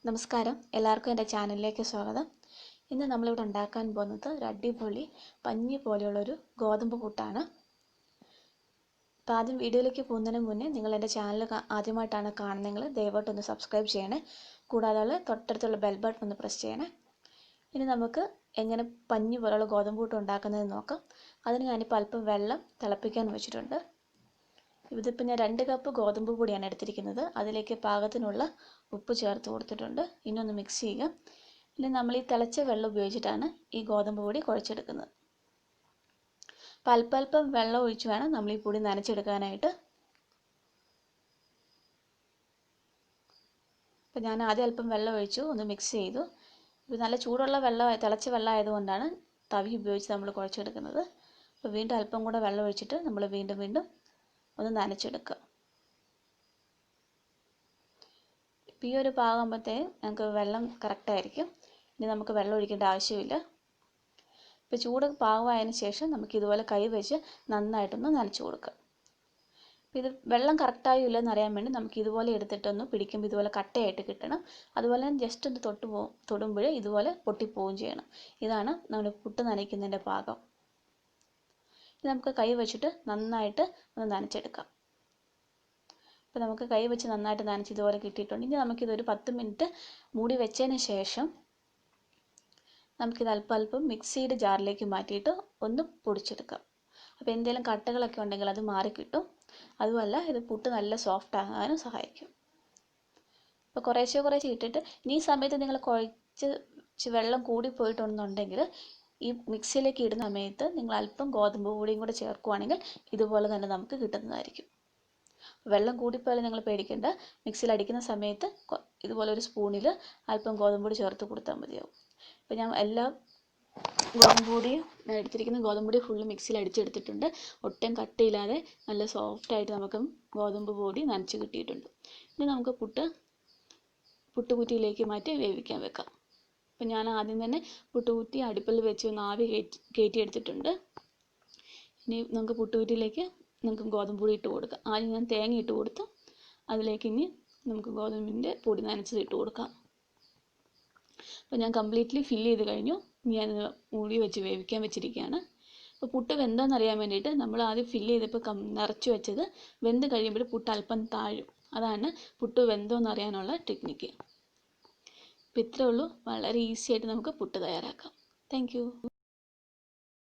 നമസ്കാരം, എല്ലാവർക്കും എൻ്റെ ചാനലിലേക്ക് സ്വാഗതം. ഇന്ന് നമ്മളിവിടെ ഉണ്ടാക്കാൻ പോകുന്നത് ഒരു അടിപൊളി പഞ്ഞി പോലെയുള്ളൊരു ഗോതമ്പ് പുട്ടാണ്. അപ്പോൾ ആദ്യം വീഡിയോയിലേക്ക് പോകുന്നതിന് മുന്നേ നിങ്ങൾ എൻ്റെ ചാനൽ ആദ്യമായിട്ടാണ് കാണുന്നതെങ്കിൽ ദയവായിട്ടൊന്ന് സബ്സ്ക്രൈബ് ചെയ്യണേ. കൂടാതെ തൊട്ടടുത്തുള്ള ബെൽ ബട്ടൺ ഒന്ന് പ്രസ് ചെയ്യണേ. ഇനി നമുക്ക് എങ്ങനെ പഞ്ഞി പോലെയുള്ള ഗോതമ്പ് പുട്ട് ഉണ്ടാക്കുന്നതെന്ന് നോക്കാം. അതിന് ഞാനിപ്പോൾ അല്പം വെള്ളം തിളപ്പിക്കാൻ വെച്ചിട്ടുണ്ട്. ഇതിപ്പോൾ ഞാൻ 2 കപ്പ് ഗോതമ്പ് പൊടിയാണ് എടുത്തിരിക്കുന്നത്. അതിലേക്ക് പാകത്തിനുള്ള ഉപ്പ് ചേർത്ത് കൊടുത്തിട്ടുണ്ട്. ഇനി ഒന്ന് മിക്സ് ചെയ്യുക. ഇനി നമ്മൾ ഈ തിളച്ച വെള്ളം ഉപയോഗിച്ചിട്ടാണ് ഈ ഗോതമ്പ് പൊടി കുഴച്ചെടുക്കുന്നത്. അപ്പോൾ അല്പം വെള്ളം ഒഴിച്ച് വേണം നമ്മൾ ഈ പൊടി നനച്ചെടുക്കാനായിട്ട്. അപ്പോൾ ഞാൻ ആദ്യം അല്പം വെള്ളം ഒഴിച്ചു, ഒന്ന് മിക്സ് ചെയ്തു. ഇപ്പോൾ നല്ല ചൂടുള്ള വെള്ളം, തിളച്ച വെള്ളം ആയതുകൊണ്ടാണ് തവി ഉപയോഗിച്ച് നമ്മൾ കുഴച്ചെടുക്കുന്നത്. അപ്പോൾ വീണ്ടും അല്പം കൂടെ വെള്ളം ഒഴിച്ചിട്ട് നമ്മൾ വീണ്ടും ഒന്ന് നനച്ചെടുക്കുക. ഇപ്പോൾ ഈ ഒരു പാകമാകുമ്പോഴത്തേ നമുക്ക് വെള്ളം കറക്റ്റായിരിക്കും. ഇനി നമുക്ക് വെള്ളം ഒഴിക്കേണ്ട ആവശ്യമില്ല. ഇപ്പോൾ ചൂട് പാകമായതിന് ശേഷം നമുക്ക് ഇതുപോലെ കൈ വെച്ച് നന്നായിട്ടൊന്ന് നനച്ച് കൊടുക്കുക. അപ്പോൾ ഇത് വെള്ളം കറക്റ്റായോ ഇല്ലെന്ന് അറിയാൻ വേണ്ടി നമുക്ക് ഇതുപോലെ എടുത്തിട്ടൊന്ന് പിടിക്കുമ്പോൾ ഇതുപോലെ കട്ടയായിട്ട് കിട്ടണം. അതുപോലെ ജസ്റ്റ് ഒന്ന് തൊടുമ്പോൾ ഇതുപോലെ പൊട്ടിപ്പോവുകയും ചെയ്യണം. ഇതാണ് നമ്മുടെ പുട്ട് നനയ്ക്കുന്നതിൻ്റെ പാകം. ഇത് നമുക്ക് കൈ വെച്ചിട്ട് നന്നായിട്ട് ഒന്ന് നനച്ചെടുക്കാം. അപ്പോൾ നമുക്ക് കൈ വെച്ച് നന്നായിട്ട് നനച്ച് ഇതുപോലെ കിട്ടിയിട്ടുണ്ട്. ഇനി നമുക്കിതൊരു 10 മിനിറ്റ് മൂടി വെച്ചതിന് ശേഷം നമുക്കിത് അല്പം മിക്സിയുടെ ജാറിലേക്ക് മാറ്റിയിട്ട് ഒന്ന് പൊടിച്ചെടുക്കാം. അപ്പോൾ എന്തെങ്കിലും കട്ടകളൊക്കെ ഉണ്ടെങ്കിൽ അത് മാറിക്കിട്ടും. അതുമല്ല ഇത് പുട്ട് നല്ല സോഫ്റ്റ് ആകാനും സഹായിക്കും. അപ്പോൾ കുറേശ്ശെ ഇട്ടിട്ട് ഈ സമയത്ത് നിങ്ങൾ കുഴച്ച് വെള്ളം കൂടിപ്പോയിട്ടുണ്ടെങ്കിൽ ഈ മിക്സിയിലേക്ക് ഇടുന്ന സമയത്ത് നിങ്ങൾ അല്പം ഗോതമ്പ് പൊടിയും കൂടെ ചേർക്കുകയാണെങ്കിൽ ഇതുപോലെ തന്നെ നമുക്ക് കിട്ടുന്നതായിരിക്കും. വെള്ളം കൂടിപ്പോയാലും നിങ്ങൾ പേടിക്കേണ്ട. മിക്സിയിൽ അടിക്കുന്ന സമയത്ത് ഇതുപോലെ ഒരു സ്പൂണിൽ അല്പം ഗോതമ്പ് പൊടി ചേർത്ത് കൊടുത്താൽ മതിയാവും. അപ്പോൾ ഞാൻ എല്ലാ ഗോതമ്പ് പൊടിയും എടുത്തിരിക്കുന്ന ഗോതമ്പ് പൊടി ഫുള്ള് മിക്സിയിൽ അടിച്ചെടുത്തിട്ടുണ്ട്. ഒട്ടും കട്ടിയില്ലാതെ നല്ല സോഫ്റ്റായിട്ട് നമുക്ക് ഗോതമ്പ് പൊടി നനച്ച് കിട്ടിയിട്ടുണ്ട്. ഇനി നമുക്ക് പുട്ടുകുറ്റിയിലേക്ക് മാറ്റി വേവിക്കാൻ വെക്കാം. അപ്പോൾ ഞാൻ ആദ്യം തന്നെ പുട്ടുകുറ്റി അടുപ്പിൽ വെച്ച് ഒന്ന് ആവി കയറ്റിയെടുത്തിട്ടുണ്ട്. ഇനി നമുക്ക് പുട്ടുകുറ്റിയിലേക്ക് നമുക്ക് ഗോതമ്പ് പൊടി ഇട്ട് കൊടുക്കാം. ആദ്യം ഞാൻ തേങ്ങ ഇട്ട് കൊടുത്തു. അതിലേക്ക് ഇനി നമുക്ക് ഗോതമ്പിൻ്റെ പൊടി നനച്ചത് ഇട്ട് കൊടുക്കാം. അപ്പോൾ ഞാൻ കംപ്ലീറ്റ്ലി ഫില്ല് ചെയ്ത് കഴിഞ്ഞു. ഞാൻ മൂടി വെച്ച് വേവിക്കാൻ വെച്ചിരിക്കുകയാണ്. അപ്പോൾ പുട്ട് വെന്തോന്ന് അറിയാൻ വേണ്ടിയിട്ട് നമ്മൾ ആദ്യം ഫില്ല് ചെയ്തപ്പോൾ നിറച്ച് വെച്ചത് വെന്ത് കഴിയുമ്പോൾ പുട്ട് അല്പം താഴും. അതാണ് പുട്ട് വെന്തോന്ന് അറിയാനുള്ള ടെക്നിക്ക്. അപ്പോൾ ഇത്രയേ ഉള്ളൂ. വളരെ ഈസി ആയിട്ട് നമുക്ക് പുട്ട് തയ്യാറാക്കാം. Thank you.